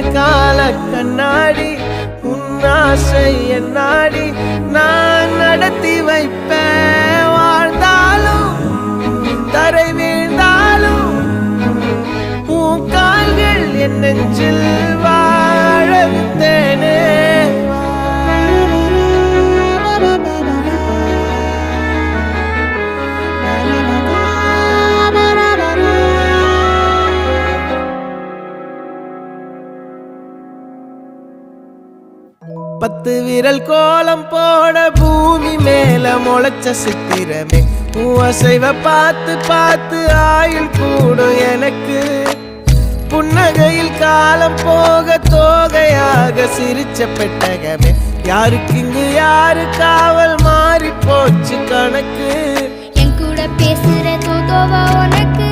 கால கண்ணாடி உன்னாசை என்னாடி நான் நடத்தி வைப்பேன் வாழ்ந்தாலும் தரை வீழ்ந்தாலும் உன் கால்கள் என் நெஞ்சில் வாழ விட்டேனே பத்து விரல் கோலம் போட பூமி மேல முளைச்ச சித்திரமே அசைவ பார்த்து பார்த்து ஆயுள் கூடும் எனக்கு புன்னகையில் காலம் போக தோகையாக சிரிச்ச பெட்டகமே யாருக்கு இங்கு யாரு காவல் மாறி போச்சு கணக்கு என் கூட பேசுற தோதோவா உனக்கு